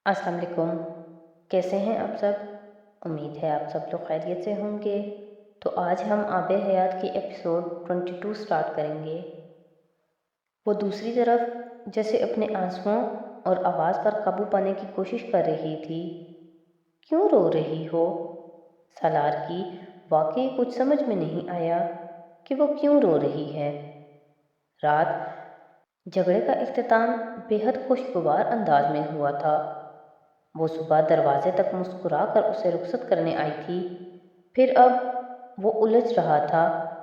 السلام علیکم، کیسے ہیں آپ سب؟ امید ہے آپ سب لوگ خیریت سے ہوں گے۔ تو آج ہم آب حیات کی ایپیسوڈ 22 سٹارٹ کریں گے۔ وہ دوسری طرف جیسے اپنے آنسوؤں اور آواز پر قابو پانے کی کوشش کر رہی تھی۔ کیوں رو رہی ہو؟ سالار کی واقعی کچھ سمجھ میں نہیں آیا کہ وہ کیوں رو رہی ہے۔ رات جھگڑے کا اختتام بے حد خوشگوار انداز میں ہوا تھا۔ وہ صبح دروازے تک مسکرا کر اسے رخصت کرنے آئی تھی، پھر اب وہ الجھ رہا تھا۔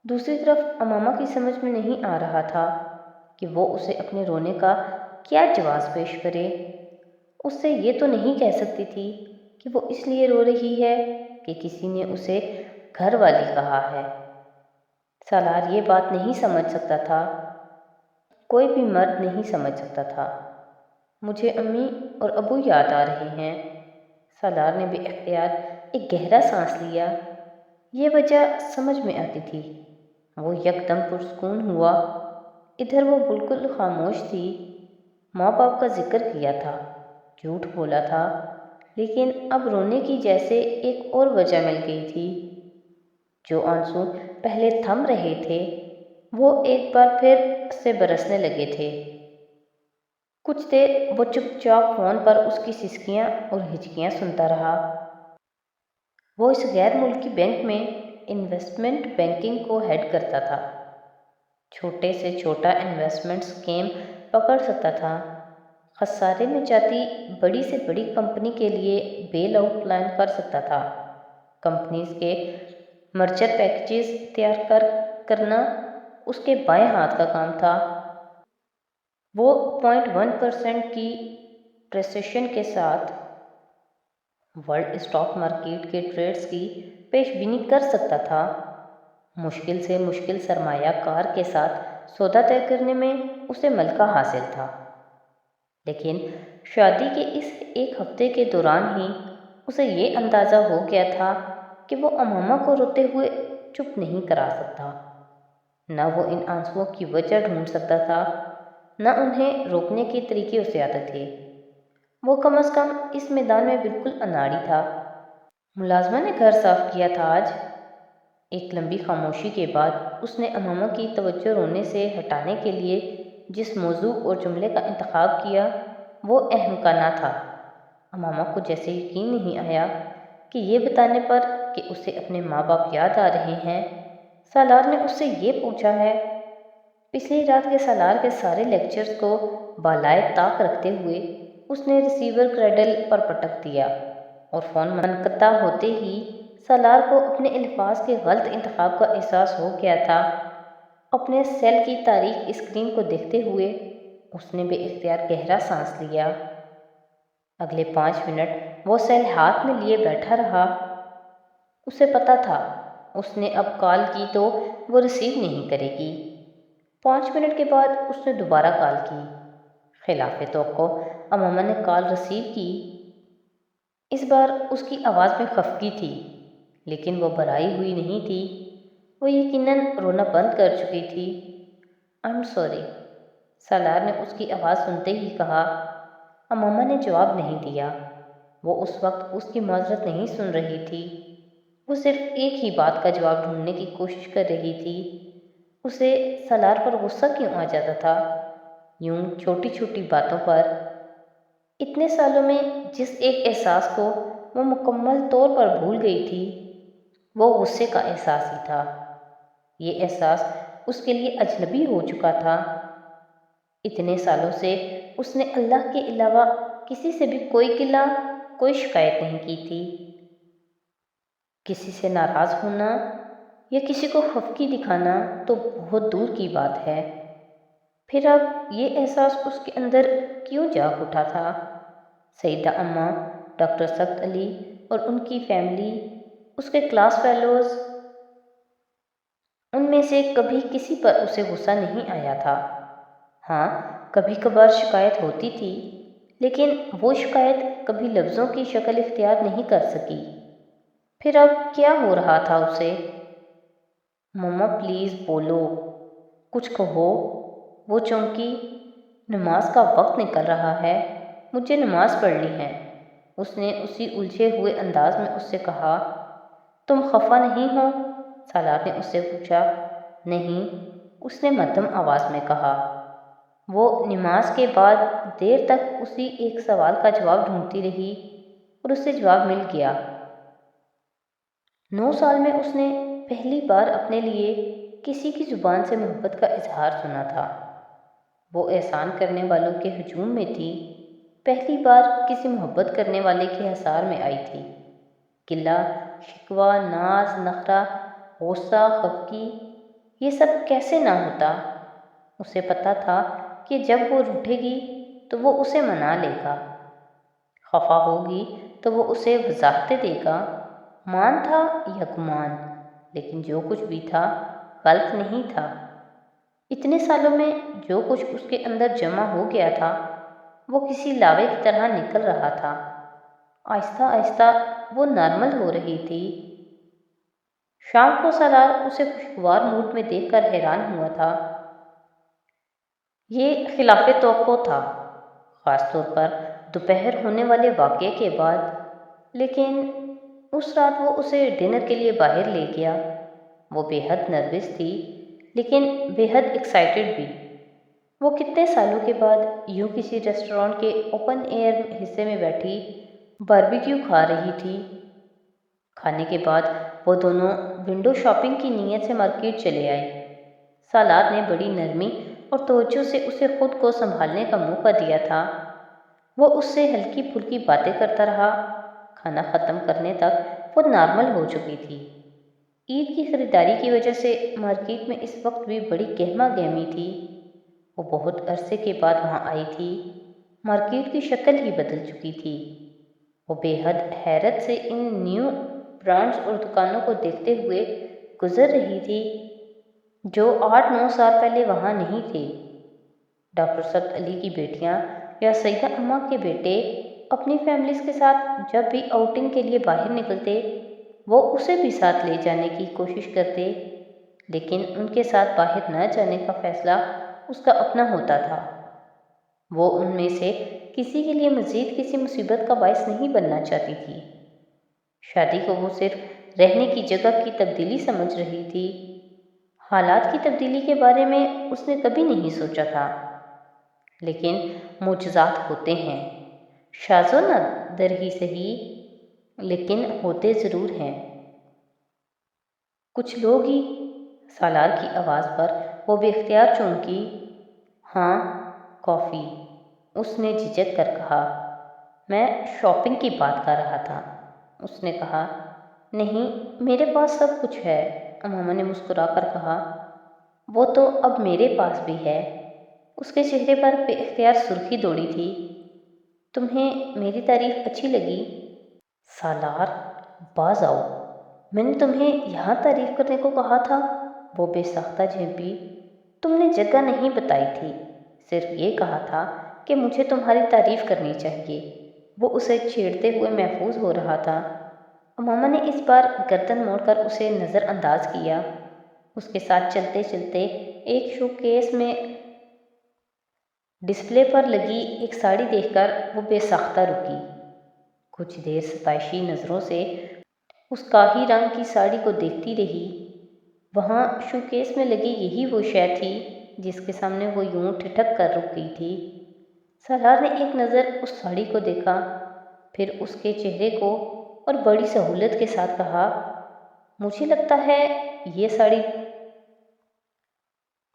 دوسری طرف امامہ کی سمجھ میں نہیں آ رہا تھا کہ وہ اسے اپنے رونے کا کیا جواز پیش کرے۔ اس سے یہ تو نہیں کہہ سکتی تھی کہ وہ اس لیے رو رہی ہے کہ کسی نے اسے گھر والی کہا ہے۔ سالار یہ بات نہیں سمجھ سکتا تھا، کوئی بھی مرد نہیں سمجھ سکتا تھا۔ مجھے امی اور ابو یاد آ رہے ہیں۔ سالار نے بے اختیار ایک گہرا سانس لیا۔ یہ وجہ سمجھ میں آتی تھی۔ وہ یکدم پرسکون ہوا۔ ادھر وہ بالکل خاموش تھی۔ ماں باپ کا ذکر کیا تھا، جھوٹ بولا تھا، لیکن اب رونے کی جیسے ایک اور وجہ مل گئی تھی۔ جو آنسو پہلے تھم رہے تھے وہ ایک بار پھر سے برسنے لگے تھے۔ کچھ دیر وہ چپ چاپ فون پر اس کی سسکیاں اور ہچکیاں سنتا رہا۔ وہ اس غیر ملکی بینک میں انویسٹمنٹ بینکنگ کو ہیڈ کرتا تھا۔ چھوٹے سے چھوٹا انویسٹمنٹ اسکیم پکڑ سکتا تھا۔ خسارے میں جاتی بڑی سے بڑی کمپنی کے لیے بیل آؤٹ پلان کر سکتا تھا۔ کمپنیز کے مرجر پیکیجز تیار کرنا اس کے بائیں ہاتھ کا کام تھا۔ وہ 0.1% کی ریسیشن کے ساتھ ورلڈ اسٹاک مارکیٹ کے ٹریڈز کی پیش بینی کر سکتا تھا۔ مشکل سے مشکل سرمایہ کار کے ساتھ سودا طے کرنے میں اسے ملکہ حاصل تھا۔ لیکن شادی کے اس ایک ہفتے کے دوران ہی اسے یہ اندازہ ہو گیا تھا کہ وہ امامہ کو روتے ہوئے چپ نہیں کرا سکتا۔ نہ وہ ان آنسوؤں کی وجہ ڈھونڈ سکتا تھا، نہ انہیں روکنے کے طریقے اسے آتے تھے۔ وہ کم از کم اس میدان میں بالکل اناڑی تھا۔ ملازمہ نے گھر صاف کیا تھا آج؟ ایک لمبی خاموشی کے بعد اس نے امامہ کی توجہ رونے سے ہٹانے کے لیے جس موضوع اور جملے کا انتخاب کیا وہ احمقانہ تھا۔ امامہ کو جیسے یقین نہیں آیا کہ یہ بتانے پر کہ اسے اپنے ماں باپ یاد آ رہے ہیں، سالار نے اس سے یہ پوچھا ہے۔ پچھلی رات کے سالار کے سارے لیکچرز کو بالائے طاق رکھتے ہوئے اس نے ریسیور کریڈل پر پٹک دیا اور فون منقطع ہوتے ہی سالار کو اپنے الفاظ کے غلط انتخاب کا احساس ہو گیا تھا۔ اپنے سیل کی تاریک اسکرین کو دیکھتے ہوئے اس نے بے اختیار گہرا سانس لیا۔ اگلے 5 منٹ وہ سیل ہاتھ میں لیے بیٹھا رہا۔ اسے پتا تھا اس نے اب کال کی تو وہ ریسیو نہیں کرے گی۔ 5 منٹ کے بعد اس نے دوبارہ کال کی۔ خلاف توقع امامہ نے کال ریسیو کی۔ اس بار اس کی آواز میں خفگی تھی، لیکن وہ بھرائی ہوئی نہیں تھی۔ وہ یقیناً رونا بند کر چکی تھی۔ "I'm sorry" سالار نے اس کی آواز سنتے ہی کہا۔ امامہ نے جواب نہیں دیا۔ وہ اس وقت اس کی معذرت نہیں سن رہی تھی، وہ صرف ایک ہی بات کا جواب ڈھونڈنے کی کوشش کر رہی تھی۔ اسے سالار پر غصہ کیوں آ جاتا تھا؟ یوں چھوٹی چھوٹی باتوں پر۔ اتنے سالوں میں جس ایک احساس کو وہ مکمل طور پر بھول گئی تھی وہ غصے کا احساس ہی تھا۔ یہ احساس اس کے لیے اجنبی ہو چکا تھا۔ اتنے سالوں سے اس نے اللہ کے علاوہ کسی سے بھی کوئی گلہ، کوئی شکایت نہیں کی تھی۔ کسی سے ناراض ہونا یا کسی کو خفگی دکھانا تو بہت دور کی بات ہے۔ پھر اب یہ احساس اس کے اندر کیوں جاگ اٹھا تھا؟ سیدہ اماں، ڈاکٹر سخت علی اور ان کی فیملی، اس کے کلاس فیلوز، ان میں سے کبھی کسی پر اسے غصہ نہیں آیا تھا۔ ہاں، کبھی کبھار شکایت ہوتی تھی، لیکن وہ شکایت کبھی لفظوں کی شکل اختیار نہیں کر سکی۔ پھر اب کیا ہو رہا تھا اسے؟ "مما پلیز بولو، کچھ کہو"۔ وہ چونکی۔ نماز کا وقت نکل رہا ہے۔ مجھے نماز پڑھنی ہے۔ اس نے اسی الجھے ہوئے انداز میں اس سے کہا۔ تم خفا نہیں ہو؟ سالار نے اس سے پوچھا۔ نہیں، اس نے مدھم آواز میں کہا۔ وہ نماز کے بعد دیر تک اسی ایک سوال کا جواب ڈھونڈتی رہی اور اسے جواب مل گیا۔ 9 سال میں اس نے پہلی بار اپنے لیے کسی کی زبان سے محبت کا اظہار سنا تھا۔ وہ احسان کرنے والوں کے ہجوم میں تھی، پہلی بار کسی محبت کرنے والے کے حصار میں آئی تھی۔ گلہ، شکوہ، ناز، نخرہ، غصہ، خفگی، یہ سب کیسے نہ ہوتا؟ اسے پتہ تھا کہ جب وہ روٹھے گی تو وہ اسے منا لے گا، خفا ہوگی تو وہ اسے وضاحتیں دے گا۔ مان تھا یا گمان، لیکن جو کچھ بھی تھا غلط نہیں تھا۔ اتنے سالوں میں جو کچھ اس کے اندر جمع ہو گیا تھا وہ کسی لاوے کی طرح نکل رہا تھا۔ آہستہ آہستہ وہ نارمل ہو رہی تھی۔ شام کو سالار اسے خوشگوار موڈ میں دیکھ کر حیران ہوا تھا۔ یہ خلاف توقع تھا، خاص طور پر دوپہر ہونے والے واقعے کے بعد، لیکن اس رات وہ اسے ڈنر کے لیے باہر لے گیا۔ وہ بے حد نروس تھی لیکن بے حد ایکسائٹڈ بھی۔ وہ کتنے سالوں کے بعد یوں کسی ریسٹورانٹ کے اوپن ایئر حصے میں بیٹھی باربیکیو کھا رہی تھی۔ کھانے کے بعد وہ دونوں ونڈو شاپنگ کی نیت سے مارکیٹ چلے آئے۔ سالار نے بڑی نرمی اور توجہ سے اسے خود کو سنبھالنے کا موقع دیا تھا۔ وہ اس سے ہلکی پھلکی باتیں کرتا رہا۔ کھانا ختم کرنے تک وہ نارمل ہو چکی تھی۔ عید کی خریداری کی وجہ سے مارکیٹ میں اس وقت بھی بڑی گہما گہمی تھی۔ وہ بہت عرصے کے بعد وہاں آئی تھی۔ مارکیٹ کی شکل ہی بدل چکی تھی۔ وہ بے حد حیرت سے ان نیو برانڈز اور دکانوں کو دیکھتے ہوئے گزر رہی تھی جو 8-9 سال پہلے وہاں نہیں تھے۔ ڈاکٹر سعد علی کی بیٹیاں یا سیدہ اماں کے بیٹے اپنی فیملیز کے ساتھ جب بھی آؤٹنگ کے لیے باہر نکلتے وہ اسے بھی ساتھ لے جانے کی کوشش کرتے، لیکن ان کے ساتھ باہر نہ جانے کا فیصلہ اس کا اپنا ہوتا تھا۔ وہ ان میں سے کسی کے لیے مزید کسی مصیبت کا باعث نہیں بننا چاہتی تھی۔ شادی کو وہ صرف رہنے کی جگہ کی تبدیلی سمجھ رہی تھی۔ حالات کی تبدیلی کے بارے میں اس نے کبھی نہیں سوچا تھا، لیکن معجزات ہوتے ہیں، شاذ و نادر ہی صحیح، لیکن ہوتے ضرور ہیں۔ کچھ لوگ ہی، سالار کی آواز پر وہ بے اختیار چونکی۔ ہاں، کافی، اس نے جھجک کر کہا۔ میں شاپنگ کی بات کر رہا تھا، اس نے کہا۔ نہیں، میرے پاس سب کچھ ہے، امامہ نے مسکرا کر کہا۔ وہ تو اب میرے پاس بھی ہے۔ اس کے چہرے پر بے اختیار سرخی دوڑی تھی۔ تمہیں میری تعریف اچھی لگی؟ سالار، باز آؤ، میں نے تمہیں یہاں تعریف کرنے کو کہا تھا، وہ بے ساختہ جھیپی۔ تم نے جگہ نہیں بتائی تھی، صرف یہ کہا تھا کہ مجھے تمہاری تعریف کرنی چاہیے۔ وہ اسے چھیڑتے ہوئے محفوظ ہو رہا تھا۔ امامہ نے اس بار گردن موڑ کر اسے نظر انداز کیا۔ اس کے ساتھ چلتے چلتے ایک شو کیس میں ڈسپلے پر لگی ایک ساڑی دیکھ کر وہ بے ساختہ رکی۔ کچھ دیر ستائشی نظروں سے اس کاہی رنگ کی ساڑی کو دیکھتی رہی۔ وہاں شو کیس میں لگی یہی وہ شے تھی جس کے سامنے وہ یوں ٹھٹک کر رک گئی تھی۔ سالار نے ایک نظر اس ساڑی کو دیکھا، پھر اس کے چہرے کو، اور بڑی سہولت کے ساتھ کہا، مجھے لگتا ہے یہ ساڑی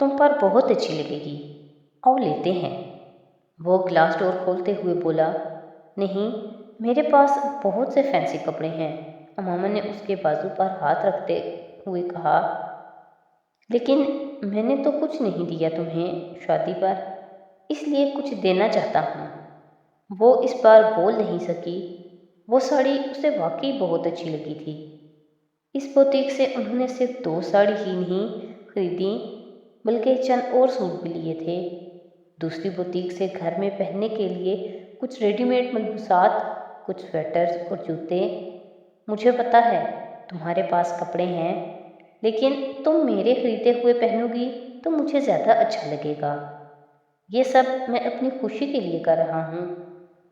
تم پر بہت اچھی لگے گی، آؤ لیتے ہیں۔ وہ گلاس ڈور کھولتے ہوئے بولا۔ نہیں، میرے پاس بہت سے فینسی کپڑے ہیں، امامہ نے اس کے بازو پر ہاتھ رکھتے ہوئے کہا۔ لیکن میں نے تو کچھ نہیں دیا تمہیں شادی پر، اس لیے کچھ دینا چاہتا ہوں۔ وہ اس بار بول نہیں سکی۔ وہ ساڑی اسے واقعی بہت اچھی لگی تھی۔ اس بوتیک سے انہوں نے صرف 2 ساڑی ہی نہیں خریدیں بلکہ چند اور سوٹ بھی لیے تھے۔ دوسری بوتیک سے گھر میں پہننے کے لیے کچھ ریڈی میڈ ملبوسات، کچھ سویٹرز اور جوتے۔ مجھے پتہ ہے تمہارے پاس کپڑے ہیں، لیکن تم میرے خریدے ہوئے پہنو گی تو مجھے زیادہ اچھا لگے گا۔ یہ سب میں اپنی خوشی کے لیے کر رہا ہوں۔